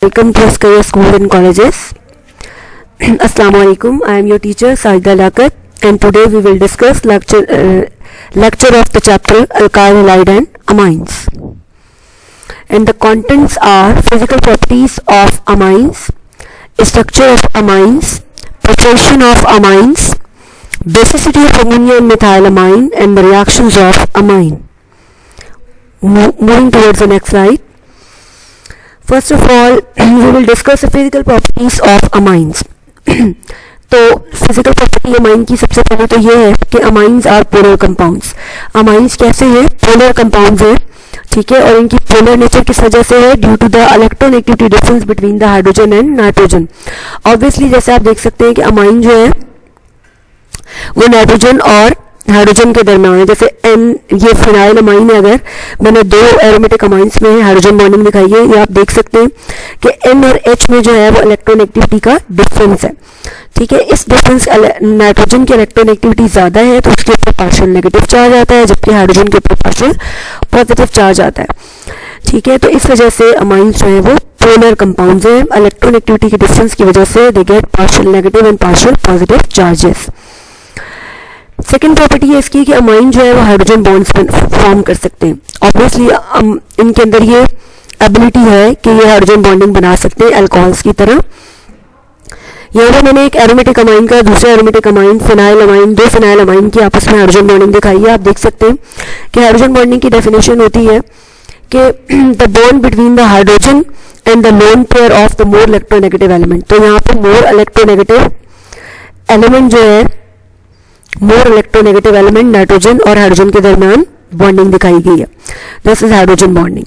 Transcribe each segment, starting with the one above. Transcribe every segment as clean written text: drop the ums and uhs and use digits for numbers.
Welcome to Askaria School and Colleges. Assalamu alaikum. I am your teacher Saida Lakat, and today we will discuss lecture of the chapter Alkyl Halide and Amines. And the contents are physical properties of amines, structure of amines, preparation of amines, basicity of ammonia and methylamine, and the reactions of amine. Moving towards the next slide. First of all, we will discuss the physical properties of amines. तो physical property amine की सबसे पहले तो ये है कि amines are polar compounds. Amines कैसे हैं? पोलर कंपाउंड्स हैं, ठीक है, और इनकी पोलर नेचर किस वजह से है? Due to the electronegativity difference between the hydrogen and nitrogen. Obviously जैसे आप देख सकते हैं कि अमाइन जो है वो नाइट्रोजन और हाइड्रोजन के दरमियान है. जैसे एन, ये फिनाइल अमाइन है. अगर मैंने दो एरोमेटिक अमाइंस में हाइड्रोजन बॉन्डिंग दिखाई है, ये आप देख सकते हैं कि एन और एच में जो है वो इलेक्ट्रोनेगेटिविटी का डिफरेंस है, ठीक है. इस डिफरेंस नाइट्रोजन की इलेक्ट्रोनेगेटिविटी ज्यादा है तो उसके ऊपर पार्शियल नेगेटिव चार्ज आता है, जबकि हाइड्रोजन के ऊपर पार्शियल पॉजिटिव चार्ज आता है, ठीक है. तो इस वजह से अमाइंस जो है वो पोलर कंपाउंड्स हैं. इलेक्ट्रोनेगेटिविटी के डिफरेंस की वजह से they get partial negative and partial positive charges. Second property है इसकी कि अमाइन जो है वो हाइड्रोजन बॉन्ड्स फॉर्म कर सकते हैं. ऑब्वियसली इनके अंदर ये एबिलिटी है कि ये हाइड्रोजन बॉन्डिंग बना सकते हैं अल्कोहल्स की तरह. यहाँ पर मैंने एक एरोमेटिक अमाइन का दूसरा एरोमेटिक अमाइन फिनाइल अमाइन, दो फिनाइल अमाइन की आपस में हाइड्रोजन बॉन्डिंग दिखाई है. आप देख सकते हैं कि हाइड्रोजन बॉन्डिंग की डेफिनेशन होती है कि the bond between the hydrogen and the lone pair of the more electronegative element. तो यहाँ पर मोर इलेक्ट्रोनेगेटिव एलिमेंट जो है, मोर इलेक्ट्रोनेगेटिव एलिमेंट नाइट्रोजन और हाइड्रोजन के दरमियान बॉन्डिंग दिखाई गई है. This is hydrogen bonding.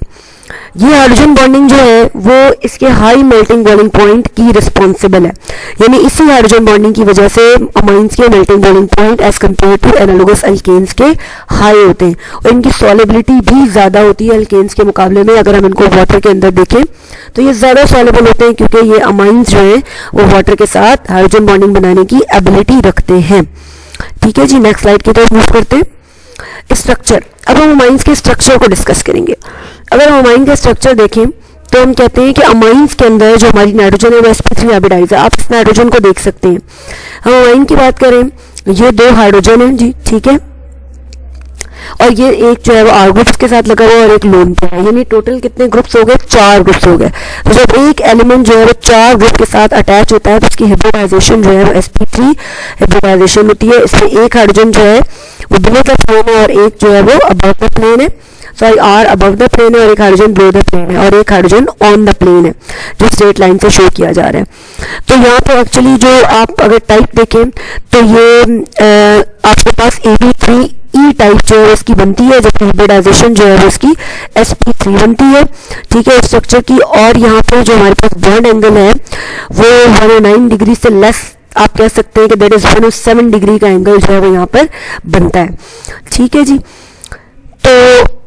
ये हाइड्रोजन बॉन्डिंग जो है वो इसके हाई मेल्टिंग बॉइलिंग पॉइंट की रिस्पॉन्सिबल है. यानी इसी हाइड्रोजन बॉन्डिंग की वजह से अमाइंस के melting boiling point as compare to analogous alkanes के हाई होते हैं, और इनकी सॉलेबिलिटी भी ज्यादा होती है अल्केन्स के मुकाबले में. अगर हम इनको वाटर के अंदर देखें तो ये ज्यादा सॉलेबल होते हैं क्योंकि ये अमाइंस जो है वो वाटर के साथ हाइड्रोजन बॉन्डिंग बनाने की एबिलिटी रखते हैं, ठीक है जी. नेक्स्ट स्लाइड की तरफ मूव करते हैं. स्ट्रक्चर. अब हम अमाइंस के स्ट्रक्चर को डिस्कस करेंगे. अगर हम अमाइन का स्ट्रक्चर देखें तो हम कहते हैं कि अमाइंस के अंदर जो हमारी नाइट्रोजन है वो sp3 हाइब्रिडाइज है. आप इस नाइट्रोजन को देख सकते हैं. हम अमाइन की बात करें, ये दो हाइड्रोजन है जी, ठीक है, और ये एक जो है वो आर ग्रुप्स के साथ लगा हुआ और एक लोन पे है. यानी टोटल कितने ग्रुप्स हो गए? 4 ग्रुप्स हो गए. तो जब एक एलिमेंट जो है वो 4 ग्रुप के साथ अटैच होता है तो उसकी हाइब्रिडाइजेशन जो है वो sp3 हाइब्रिडाइजेशन होती है. इसमें एक हाइड्रोजन जो है वो बिलो द प्लेन है और एक जो है वो अबव द प्लेन है. Sorry, are above the plane है और एक हाइड्रोजन बिलो द प्लेन है और एक हाइड्रोजन ऑन द प्लेन है, जो स्ट्रेट लाइन से शो किया जा रहा है. तो यहाँ पे एक्चुअली जो आप अगर टाइप देखें तो ये आपके पास AB3E टाइप जो है उसकी बनती है, जबकि हाइब्रिडाइजेशन जो है वो उसकी sp3 बनती है, ठीक है, स्ट्रक्चर की. और यहाँ पर जो हमारे पास बॉन्ड एंगल है वो 109 डिग्री से लेस आप कह सकते हैं कि दैट इज 107 डिग्री का एंगल जो है वो यहाँ पर बनता है, ठीक है जी. तो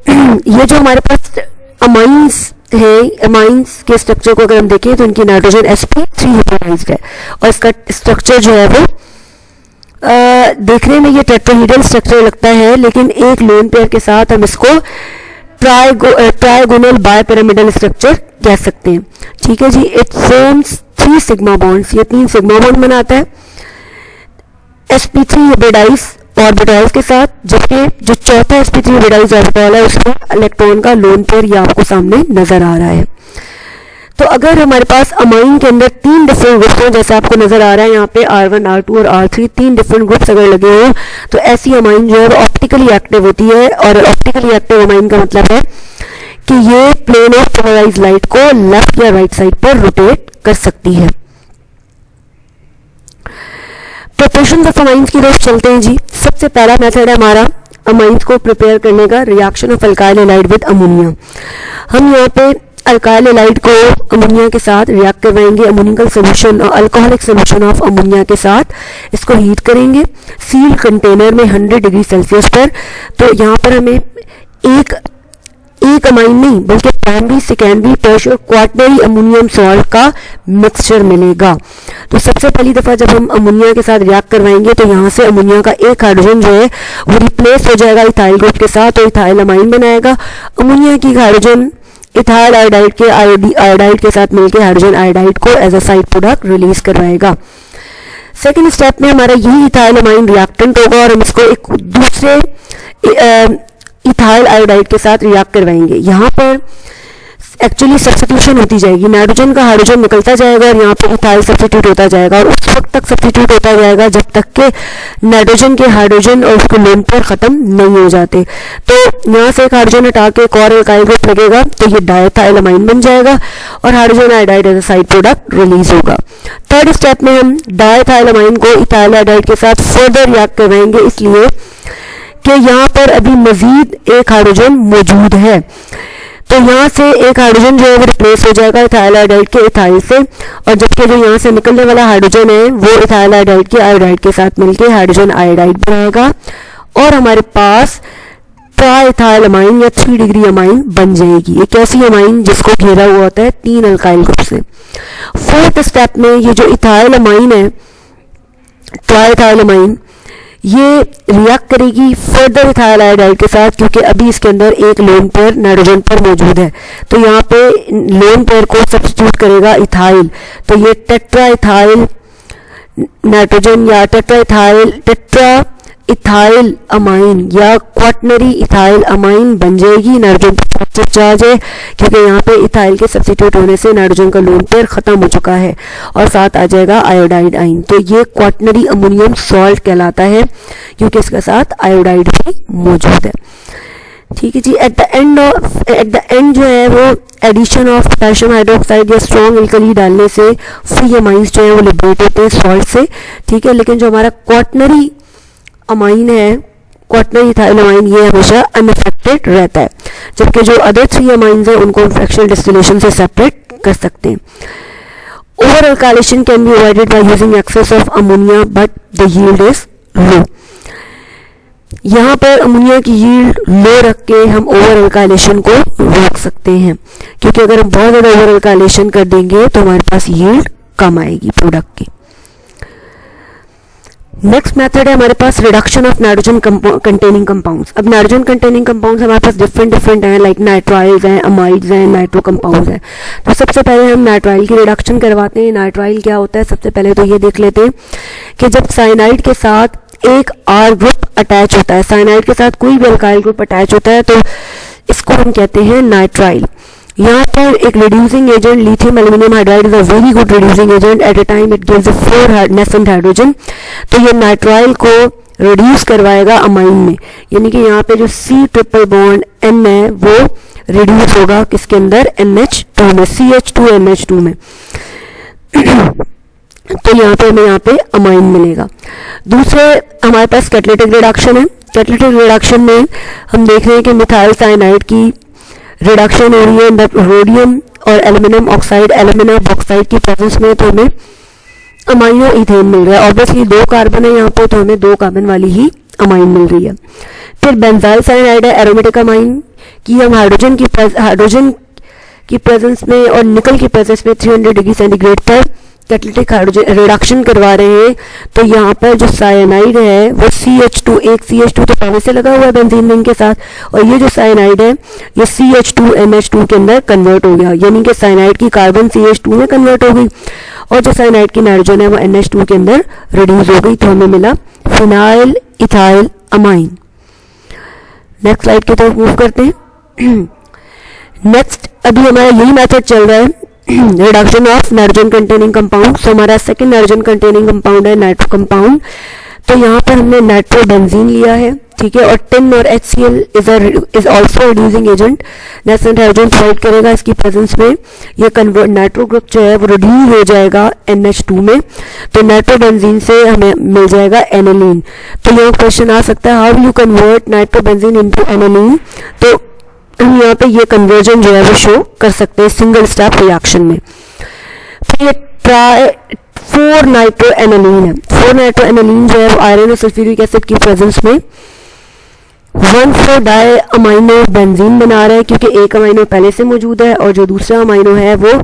ये जो हमारे पास अमाइंस है, अमाइंस के स्ट्रक्चर को अगर हम देखें तो इनकी नाइट्रोजन sp3 हाइब्रिडाइज्ड है और इसका स्ट्रक्चर जो है वो देखने में ये टेट्राहेड्रल स्ट्रक्चर लगता है, लेकिन एक लोन पेयर के साथ हम इसको ट्राइगोनल बायपिरामिडल स्ट्रक्चर कह सकते हैं, ठीक है जी. It forms 3 sigma bonds. ये 3 सिग्मा बॉन्ड बनाता है sp3 हाइब्रिडाइज ऑर्बिटल्स के साथ, जबकि जो चौथा sp3 हाइब्रिडाइज ऑर्बिटल है उसमें इलेक्ट्रॉन का लोन पेयर ये आपको सामने नजर आ रहा है. तो अगर हमारे पास अमाइन के अंदर 3 डिफरेंट ग्रुप्स हैं, जैसे आपको नजर आ रहा है यहाँ पे R1, R2 और R3, 3 डिफरेंट ग्रुप्स अगर लगे हो तो ऐसी अमाइन जो है वो ऑप्टिकली एक्टिव होती है. और ऑप्टिकली एक्टिव अमाइन का मतलब है कि ये प्लेन ऑफ पोलराइज्ड लाइट को लेफ्ट या राइट साइड पर रोटेट कर सकती है. प्रिपरेशन ऑफ अमाइंस की तरफ चलते हैं जी. सबसे पहला मेथड है हमारा अमाइंस को प्रिपेयर करने का, reaction of alkyl halide with ammonia. हम यहाँ पे अल्काइल हैलाइड को अमोनिया के साथ रिएक्ट करवाएंगे. Ammoniacal solution, alcoholic solution of ammonia के साथ इसको हीट करेंगे सील्ड कंटेनर में 100 डिग्री सेल्सियस पर. तो यहाँ पर हमें एक अमाइन नहीं बल्कि primary, secondary, tertiary, quaternary ammonium salt का मिक्सचर मिलेगा. तो सबसे पहली दफा जब हम अमोनिया के साथ रिएक्ट करवाएंगे तो यहाँ से अमोनिया का एक हाइड्रोजन जो है वो रिप्लेस हो जाएगा इथाइल ग्रुप के साथ और इथाइल अमाइन बनाएगा. अमोनिया की हाइड्रोजन इथाइल आयोडाइड के साथ मिलकर हाइड्रोजन आयोडाइड को as a side product release करवाएगा। सेकेंड स्टेप में हमारा यही इथाइल अमाइन रिएक्टेंट होगा और हम इसको एक दूसरे इथाइल आयोडाइड के साथ रिएक्ट करवाएंगे। यहाँ पर एक्चुअली सब्स्टिट्यूशन होती जाएगी, नाइट्रोजन का हाइड्रोजन निकलता जाएगा और यहाँ पे इथाइल सब्स्टिट्यूट होता जाएगा और उस वक्त तक सब्स्टिट्यूट होता जाएगा जब तक के नाइट्रोजन के हाइड्रोजन और उसके लोन पेयर खत्म नहीं हो जाते। तो यहाँ से एक हाइड्रोजन हटा के एक और अल्काइल ग्रुप लगेगा तो ये डाइथाइल अमाइन बन जाएगा और hydrogen iodide as a side product release होगा। थर्ड स्टेप में हम डाइथाइल अमाइन को इथाइल आयोडाइड के साथ फर्दर रिएक्ट करवाएंगे, इसलिए कि यहाँ पर अभी मजीद एक हाइड्रोजन मौजूद है। तो यहाँ से एक हाइड्रोजन जो है वो रिप्लेस हो जाएगा इथाइल आयोडाइड के इथाइल से, और जबकि जो यहाँ से निकलने वाला हाइड्रोजन है वो इथाइल आयोडाइड के आयोडाइड के साथ मिलकर हाइड्रोजन आयोडाइड बनाएगा और हमारे पास ट्राइथाइल अमाइन या 3 डिग्री अमाइन बन जाएगी। एक ऐसी अमाइन जिसको घेरा हुआ होता है 3 अल्काइल ग्रुप से। फोर्थ स्टेप में ये जो इथाइल अमाइन है, ट्राइथाइल अमाइन, ये रिएक्ट करेगी फर्दर इथाइल आयोडाइड के साथ, क्योंकि अभी इसके अंदर एक लोन पेयर नाइट्रोजन पर मौजूद है। तो यहाँ पे लोन पेयर को सब्स्टिट्यूट करेगा इथाइल, तो ये टेट्रा इथाइल नाइट्रोजन या टेट्रा इथाइल अमाइन या क्वाटनरी इथाइल अमाइन बन जाएगी। नाइट्रोजन पर पॉजिटिव चार्ज है क्योंकि यहाँ पे इथाइल के सब्स्टिट्यूट होने से नाइट्रोजन का लोन पेयर खत्म हो चुका है और साथ आ जाएगा आयोडाइड आइन। तो ये क्वाटनरी अमोनियम सॉल्ट कहलाता है क्योंकि इसके साथ आयोडाइड भी मौजूद है। ठीक है जी। एट द एंड जो है वो एडिशन ऑफ पोटेशियम हाइड्रोक्साइड या स्ट्रॉन्ग एल्कली डालने से फ्री अमाइंस जो है वो लिबरेट होते हैं सॉल्ट से। ठीक है, लेकिन जो हमारा क्वाटनरी अमाइन है, क्वाटनरी इथाइल अमाइन, ये हमेशा अनअफेक्टेड रहता है, जबकि जो अदर 3 अमाइंस हैं उनको हम फ्रैक्शनल डिस्टिलेशन से सेपरेट कर सकते हैं। Over alkylation can be avoided by using excess of ammonia but the yield is low. यहाँ पर अमोनिया की यील्ड लो रख के हम ओवर अल्काइलेशन को रोक सकते हैं, क्योंकि अगर हम बहुत ज़्यादा ओवर अल्काइलेशन कर देंगे तो हमारे पास यील्ड कम आएगी प्रोडक्ट की। नेक्स्ट मेथड है हमारे पास reduction of nitrogen containing compounds. अब नाइट्रोजन कंटेनिंग कंपाउंड्स हमारे पास डिफरेंट हैं, लाइक नाइट्राइल्स हैं, अमाइड्स हैं, नाइट्रो कंपाउंड्स हैं। तो सबसे पहले हम नाइट्राइल की रिडक्शन करवाते हैं। नाइट्राइल क्या होता है, सबसे पहले तो ये देख लेते हैं कि जब साइनाइड के साथ एक आर ग्रुप अटैच होता है, साइनाइड के साथ कोई भी अल्काइल ग्रुप अटैच होता है तो इसको हम कहते हैं नाइट्राइल। यहाँ पर एक reducing agent lithium aluminium hydride is a very good reducing agent, at a time it gives 4 nascent hydrogen. तो ये नाइट्राइल को रिड्यूस करवाएगा अमाइन में, यानी कि यहाँ पे जो C ट्रिपल बॉन्ड N है वो रिड्यूस होगा किसके अंदर, NH2 में, CH2NH2 में। तो यहाँ पे हमें अमाइन मिलेगा। दूसरे हमारे पास कैटालिटिक रिडक्शन है। कैटालिटिक रिडक्शन में हम देख रहे हैं कि मिथाइल साइनाइड की रिडक्शन हो रही है रोडियम और एल्यूमिनियम ऑक्साइड, एल्यूमिना बॉक्साइड की प्रेजेंस में, तो हमें अमाइनो इथेन मिल रहा है। ऑब्वियसली 2 कार्बन है यहाँ पे, तो हमें 2 कार्बन वाली ही अमाइन मिल रही है। फिर बेंजाइल साइनाइड है, एरोमेटिक अमाइन की हम हाइड्रोजन की प्रेजेंस में और निकल की प्रेजेंस में 300 डिग्री सेंटीग्रेड पर कैटालिटिक हाइड्रोजन रिडक्शन करवा रहे हैं। तो यहाँ पर जो साइनाइड है वो CH2, एक CH2 तो पहले से लगा हुआ है बेंजीन रिंग के साथ, और ये जो साइनाइड है ये CH2NH2 के अंदर कन्वर्ट हो गया, यानी कि साइनाइड की कार्बन CH2 में कन्वर्ट हो गई और जो साइनाइड की नाइट्रोजन है वो NH2 के अंदर रिड्यूस हो गई। तो हमें मिला phenyl ethyl amine. Next slide की तरफ मूव करते हैं। नेक्स्ट अभी हमारा यही मेथड चल रहा है, reduction of nitrogen containing compound. So हमारा सेकंड नाइट्रोजन कंटेनिंग कंपाउंड है नाइट्रो कंपाउंड। तो यहाँ पर हमने नाइट्रोबेंजीन लिया है, ठीक है, और टिन और HCl is also reducing agent, nascent hydrogen provide करेगा इसकी प्रेजेंस में। ये कन्वर्ट नाइट्रो ग्रुप जो है वो रिड्यूस हो जाएगा NH2 में, तो नाइट्रोबेंजीन से हमें मिल जाएगा एनिलीन। तो यह क्वेश्चन आ सकता है, how you convert nitrobenzene into aniline. तो हम यहाँ पे ये कन्वर्जन जो है वो शो कर सकते हैं सिंगल स्टेप रिएक्शन में। फिर ये 4 नाइट्रो एनिलीन है। 4 नाइट्रो एनिलीन जो है वो आयरन और सल्फ्यूरिक एसिड की प्रेजेंस में 1,4 डाई अमाइनो बेंजीन बना रहा है, क्योंकि एक अमाइनो पहले से मौजूद है और जो दूसरा अमाइनो है वो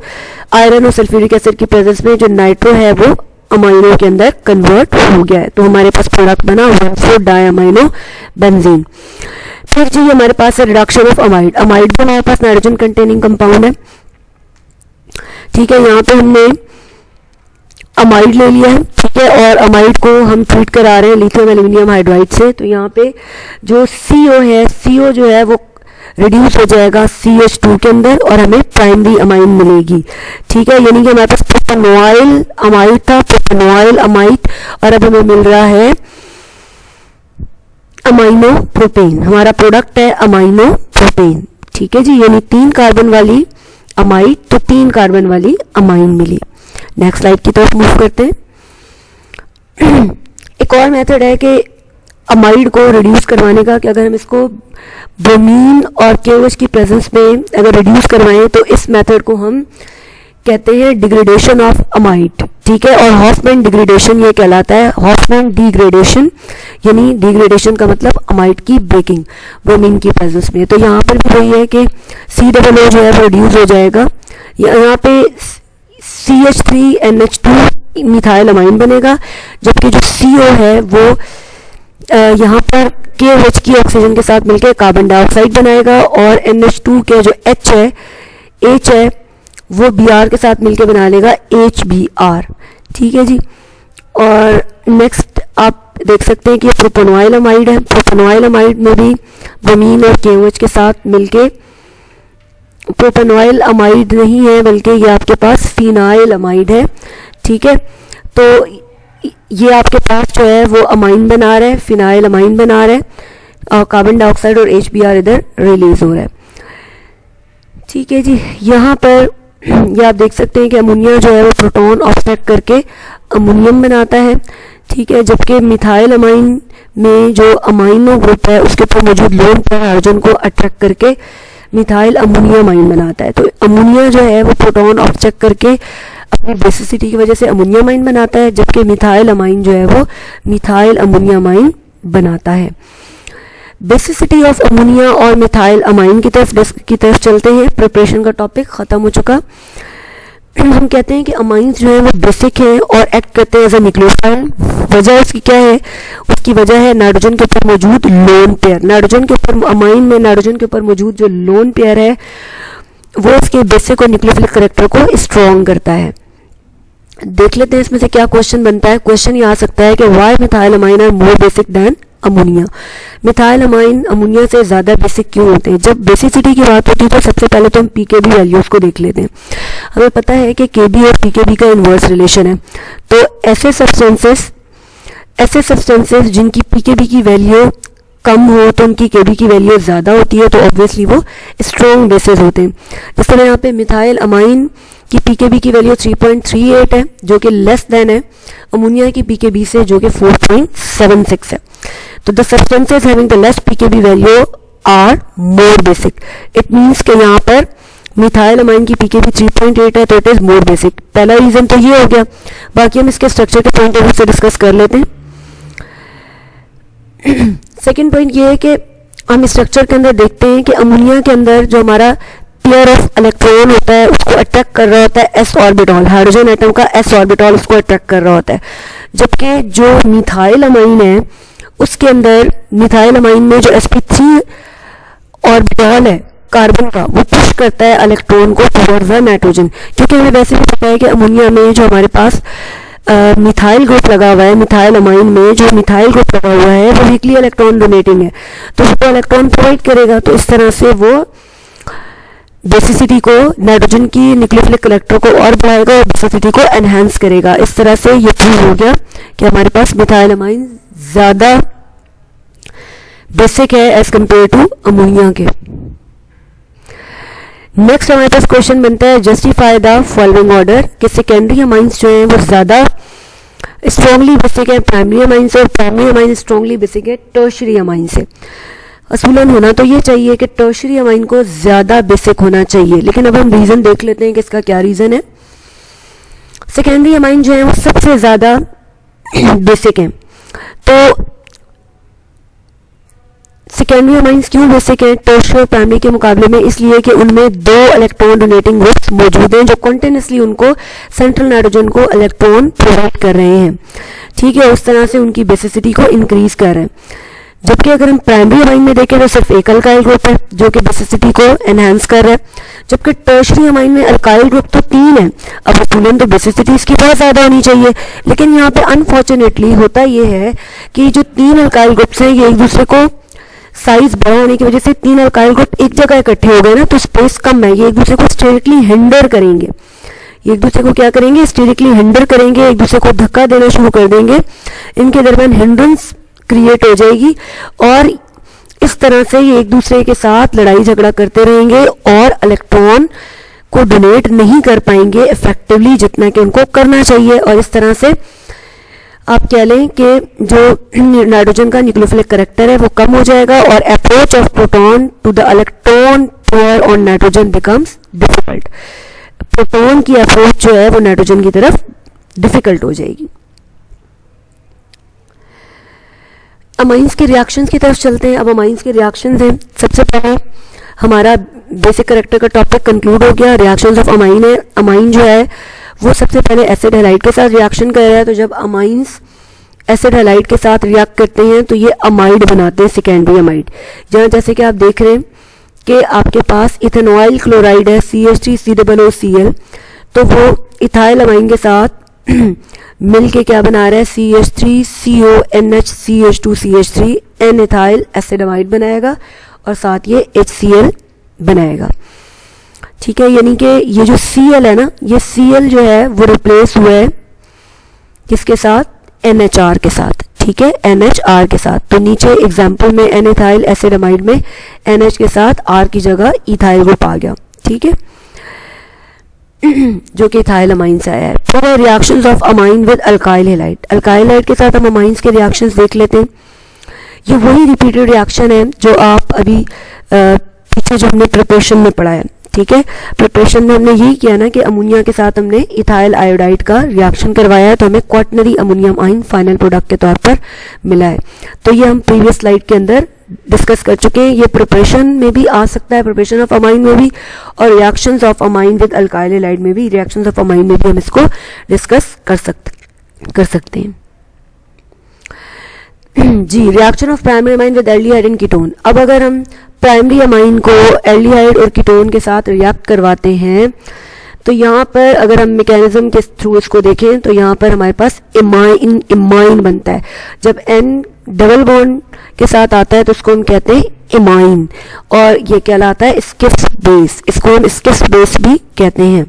आयरन और सल्फ्यूरिक एसिड की प्रेजेंस में जो नाइट्रो है वो अमाइनो के अंदर कन्वर्ट हो गया है, तो हमारे पास प्रोडक्ट बना 1,4-डायअमाइनो बेंजीन। फिर जी हमारे पास है रिडक्शन ऑफ अमाइड। अमाइड भी हमारे पास नाइट्रोजन कंटेनिंग कंपाउंड है, ठीक है। यहाँ पे हमने अमाइड ले लिया है, ठीक है, और अमाइड को हम ट्रीट करा रहे हैं लिथियम एल्यूमिनियम हाइड्राइड से। तो यहाँ पे जो CO है, CO जो है वो रिड्यूस हो जाएगा CH2 के अंदर और हमें प्राइमरी अमाइन मिलेगी, ठीक है। यानी कि हमारे पास प्रोपेनॉइल अमाइड था, प्रोपेनॉइल अमाइड, और अब हमें मिल रहा है अमाइनो प्रोपेन। हमारा प्रोडक्ट है अमाइनो प्रोपेन, ठीक है जी। यानी 3 कार्बन वाली अमाइड तो 3 कार्बन वाली अमाइन मिली। नेक्स्ट स्लाइड की तरफ मूव करते हैं। एक और मेथड है कि अमाइड को रिड्यूस करवाने का, कि अगर हम इसको ब्रोमीन और KOH की प्रेजेंस में अगर रिड्यूस करवाएं तो इस मेथड को हम कहते हैं डिग्रेडेशन ऑफ अमाइड, ठीक है। और हॉफमैन डिग्रेडेशन ये कहलाता है, हॉफमैन डिग्रेडेशन, यानी डिग्रेडेशन का मतलब अमाइड की ब्रेकिंग ब्रोमीन की प्रेजेंस में। तो यहाँ पर भी वही है कि COO जो है वो रिड्यूस हो जाएगा, यहाँ पे CH3NH2 मिथाइल अमाइन बनेगा, जबकि जो CO है वो यहाँ पर KOH की ऑक्सीजन के साथ मिलकर कार्बन डाइऑक्साइड बनाएगा, और NH2 के जो H है वो Br के साथ मिलकर बना लेगा HBr, ठीक है जी। और नेक्स्ट आप देख सकते हैं कि प्रोपेनॉइल अमाइड है। प्रोपेनॉइल अमाइड में भी ब्रोमीन और KOH के साथ मिलके, प्रोपेनॉइल अमाइड नहीं है बल्कि ये आपके पास फिनाइल अमाइड है, ठीक है। तो ये आपके पास जो है वो अमाइन बना रहा है, फिनाइल अमाइन बना रहा है, और कार्बन डाइऑक्साइड और HBr इधर रिलीज हो रहा है, ठीक है जी। यहाँ पर ये आप देख सकते हैं कि अमोनिया जो है वो प्रोटॉन ऑफसेट करके अमोनियम बनाता है, ठीक है। जबकि मिथाइल अमाइन में जो अमाइनो ग्रुप है उसके ऊपर मौजूद लोन पेयर हाइड्रोजन को अट्रैक्ट करके मिथाइल अमोनिया अमाइन बनाता है। तो अमोनिया जो है वो प्रोटॉन ऑफसेट करके अपनी बेसिसिटी की वजह से अमोनिया अमाइन बनाता है, जबकि मिथाइल अमाइन जो है वो मिथाइल अमोनिया अमाइन बनाता है। बेसिसिटी ऑफ अमोनिया और मिथाइल अमाइन की तरफ चलते हैं। प्रिपरेशन का टॉपिक खत्म हो चुका। हम कहते हैं कि अमाइंस जो है वो बेसिक हैं और एक्ट करते हैं एज ए न्यूक्लियोफाइल। वजह उसकी क्या है? उसकी वजह है नाइट्रोजन के ऊपर मौजूद लोन पेयर। नाइट्रोजन के ऊपर अमाइन में नाइट्रोजन के ऊपर मौजूद जो लोन पेयर है वो उसके बेसिक और न्यूक्लियोफिलिक करैक्टर को स्ट्रॉन्ग करता है। देख लेते हैं इसमें से क्या क्वेश्चन बनता है। क्वेश्चन ये आ सकता है कि why methyl amine are more basic than ammonia. Methyl amine ammonia से ज़्यादा बेसिक क्यों होते हैं? जब बेसिसिटी की बात होती है तो सबसे पहले तो हम पीकेबी वैल्यूज़ को देख लेते हैं। हमें पता है कि केबी और पीकेबी का इन्वर्स रिलेशन है। तो ऐसे सब्सटेंसेस जिनकी पीकेबी की वैल्यू कम हो तो उनकी केबी की वैल्यू ज़्यादा होती है, तो ऑब्वियसली वो स्ट्रॉन्ग बेसिस होते हैं। जिस तरह यहाँ पे मिथाइल अमाइन की पीकेबी की वैल्यू 3.38 है जो कि लेस देन है अमोनिया की पीकेबी से जो कि 4.76 है। तो the substances having the less pKb value are more basic. It means कि यहाँ पर मिथाइल अमाइन की पीकेबी 3.8 है तो इट इज मोर बेसिक। पहला रीजन तो ये हो गया। बाकी हम इसके स्ट्रक्चर के पॉइंट ऑफ व्यू से डिस्कस कर लेते हैं। सेकेंड पॉइंट ये है कि हम स्ट्रक्चर के अंदर देखते हैं कि अमोनिया के अंदर जो हमारा पेयर ऑफ इलेक्ट्रॉन होता है उसको अट्रैक्ट कर रहा होता है एस ऑर्बिटॉल, हाइड्रोजन एटम का एस ऑर्बिटॉल उसको अट्रैक्ट कर रहा होता है। जबकि जो मिथाइल अमाइन है उसके अंदर मिथाइल अमाइन में जो sp3 ऑर्बिटॉल है कार्बन का वो पुश करता है इलेक्ट्रॉन को टुवर्ड्स द नाइट्रोजन। क्योंकि हमें वैसे भी पता है कि अमोनिया में जो हमारे पास मिथाइल ग्रुप लगा हुआ है, मिथाइल अमाइन में जो मिथाइल ग्रुप लगा हुआ है वो वीकली इलेक्ट्रॉन डोनेटिंग है, तो उसको इलेक्ट्रॉन प्रोवाइड करेगा। तो इस तरह से वो बेसिसिटी को, नाइट्रोजन की न्यूक्लियोफिलिक कलेक्टर को और बढ़ाएगा और बेसिसिटी को एनहांस करेगा। इस तरह से ये प्रूव हो गया कि हमारे पास मिथाइल अमाइन ज़्यादा बेसिक है एज कंपेयर टू अमोनिया के। नेक्स्ट हमारे पास क्वेश्चन बनता है जस्टिफाई द फॉलोइंग ऑर्डर कि सेकेंडरी अमाइंस जो हैं वो ज़्यादा स्ट्रॉन्गली बेसिक है प्राइमरी अमाइन से और प्राइमरी अमाइन स्ट्रॉन्गली बेसिक है टर्शियरी अमाइन से। असूलन होना तो ये चाहिए कि टर्शियरी अमाइन को ज़्यादा बेसिक होना चाहिए, लेकिन अब हम रीज़न देख लेते हैं कि इसका क्या रीज़न है। सेकेंडरी अमाइन जो है वो सबसे ज़्यादा बेसिक हैं। तो सेकेंडरी अमाइंस क्यों बेसिक हैं टर्शियरी और प्राइमरी के मुकाबले में? इसलिए कि उनमें 2 इलेक्ट्रॉन डोनेटिंग ग्रुप्स मौजूद हैं जो कंटिन्यूसली उनको सेंट्रल नाइट्रोजन को इलेक्ट्रॉन प्रोवाइड कर रहे हैं, ठीक है, उस तरह से उनकी बेसिसिटी को इंक्रीज कर रहे हैं। जबकि अगर हम प्राइमरी अमाइन में देखें तो सिर्फ एक अल्काइल ग्रुप है जो कि बेसिसिटी को एनहांस कर रहा है, जबकि टर्शियरी अमाइन में अल्काइल ग्रुप तो 3 है। अब असूलन तो बेसिसिटी इसकी बहुत ज़्यादा होनी चाहिए, लेकिन यहाँ पे अनफॉर्चुनेटली होता ये है कि जो 3 अल्काइल ग्रुप्स हैं ये एक दूसरे को साइज बड़ा होने की वजह से 3 अल्काइल ग्रुप एक जगह इकट्ठे हो गए ना, तो स्पेस कम है, ये एक दूसरे को स्टेरिकली हिंडर करेंगे, एक दूसरे को क्या करेंगे, स्टेरिकली हिंडर करेंगे, एक दूसरे को धक्का देना शुरू कर देंगे, इनके दरमियान हिंड्रेंस क्रिएट हो जाएगी और इस तरह से ये एक दूसरे के साथ लड़ाई झगड़ा करते रहेंगे और इलेक्ट्रॉन को डोनेट नहीं कर पाएंगे इफेक्टिवली जितना कि उनको करना चाहिए। और इस तरह से आप कह लें कि जो नाइट्रोजन का न्यूक्लियोफिलिक करैक्टर है वो कम हो जाएगा और approach of proton to the electron pair on nitrogen becomes difficult. Proton की अप्रोच जो है वो नाइट्रोजन की तरफ डिफिकल्ट हो जाएगी। अमाइंस के रिएक्शंस की तरफ चलते हैं। अब अमाइंस के रिएक्शंस हैं, सबसे पहले हमारा बेसिक करैक्टर का टॉपिक कंक्लूड हो गया, रिएक्शंस ऑफ अमाइन है। अमाइन जो है वो सबसे पहले एसिड हैलाइड के साथ रिएक्शन कर रहा है, तो जब अमाइंस एसिड हैलाइड के साथ रिएक्ट करते हैं तो ये अमाइड बनाते हैं, सेकेंडरी अमाइड। जहाँ जैसे कि आप देख रहे हैं कि आपके पास इथेनॉइल क्लोराइड है CH3COOCl, तो वो इथाइल अमाइन के साथ मिल के क्या बना रहा है, CH3CONH CH2CH3 N ethyl acid amide बनाएगा और साथ ये HCl बनाएगा, ठीक है। यानी कि ये जो Cl है ना, ये Cl जो है वो रिप्लेस हुआ है किसके साथ, NHR के साथ, ठीक है, NHR के साथ। तो नीचे एग्जाम्पल में एन इथाइल एसिड अमाइड में NH के साथ R की जगह इथाइल ग्रुप आ गया, ठीक है, जो कि इथाइल अमाइन से आया है। फिर reactions of amine with alkyl halide. Alkyl halide के साथ हम अमाइंस के रिएक्शंस देख लेते हैं। ये वही रिपीटेड रिएक्शन है जो आप अभी पीछे जो हमने प्रिपरेशन में पढ़ा है, ठीक है। प्रिपरेशन में हमने यही किया ना कि अमोनिया के साथ हमने इथाइल आयोडाइड का रिएक्शन करवाया है, तो हमें क्वाटनरी अमोनियम आइन फाइनल प्रोडक्ट के तौर पर मिला है। तो ये हम प्रीवियस स्लाइड के अंदर डिस्कस कर चुके हैं। ये प्रिपरेशन में भी आ सकता है, प्रिपरेशन ऑफ अमाइन में भी, और reactions of amine with alkyl halide में भी, रिएक्शंस ऑफ अमाइन में भी हम इसको डिस्कस कर सकते हैं जी। Reaction of primary amine with aldehyde and ketone. अब अगर हम प्राइमरी अमाइन को एल्डिहाइड और कीटोन के साथ रिएक्ट करवाते हैं तो यहाँ पर अगर हम मैकेनिज्म के थ्रू इसको देखें तो यहाँ पर हमारे पास इमाइन बनता है। जब N डबल बॉन्ड के साथ आता है तो उसको हम कहते हैं इमाइन, और ये कहलाता है स्किफ्स बेस, इसको हम स्किफ्स बेस भी कहते हैं।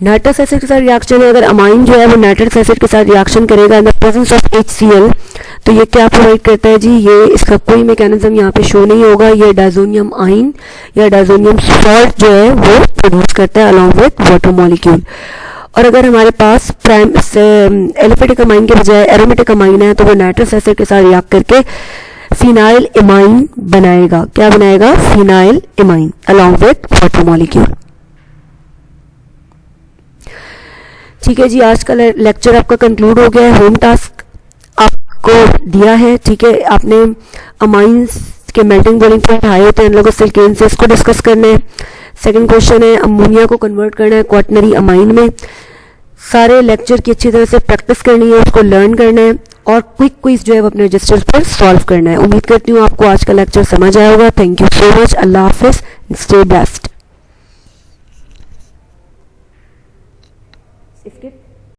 नाइट्रस एसिड के साथ रिएक्शन है, अगर अमाइन जो है वो नाइट्रस एसिड के साथ रिएक्शन करेगा in the presence of HCl, तो ये क्या प्रोवाइड करता है जी, ये इसका कोई मैकेनिज्म यहाँ पे शो नहीं होगा, ये डायजोनियम आइन या डायजोनियम सॉल्ट जो है वो प्रोड्यूस करता है अलोंग विद वाटर मॉलिक्यूल। और अगर हमारे पास एलिफेटिक अमाइन के बजाय एरोमेटिक अमाइन है तो वो नाइट्रस एसिड के साथ रिएक्ट करके फिनाइल इमाइन बनाएगा। क्या बनाएगा, phenyl imine along with water molecule. ठीक है जी, आज का लेक्चर आपका कंक्लूड हो गया है। होम टास्क आपको दिया है, ठीक है, आपने अमाइंस के मेल्टिंग बॉइलिंग पॉइंट हाई होते हैं, इन लोगों सिल्केन से इसको डिस्कस करना है। सेकंड क्वेश्चन है अमोनिया को कन्वर्ट करना है क्वाटनरी अमाइन में। सारे लेक्चर की अच्छी तरह से प्रैक्टिस करनी है, उसको लर्न करना है और क्विक क्विज जो है वो अपने रजिस्टर्स पर सॉल्व करना है। उम्मीद करती हूँ आपको आज का लेक्चर समझ आया होगा। Thank you so much. Allah Hafiz, stay blessed.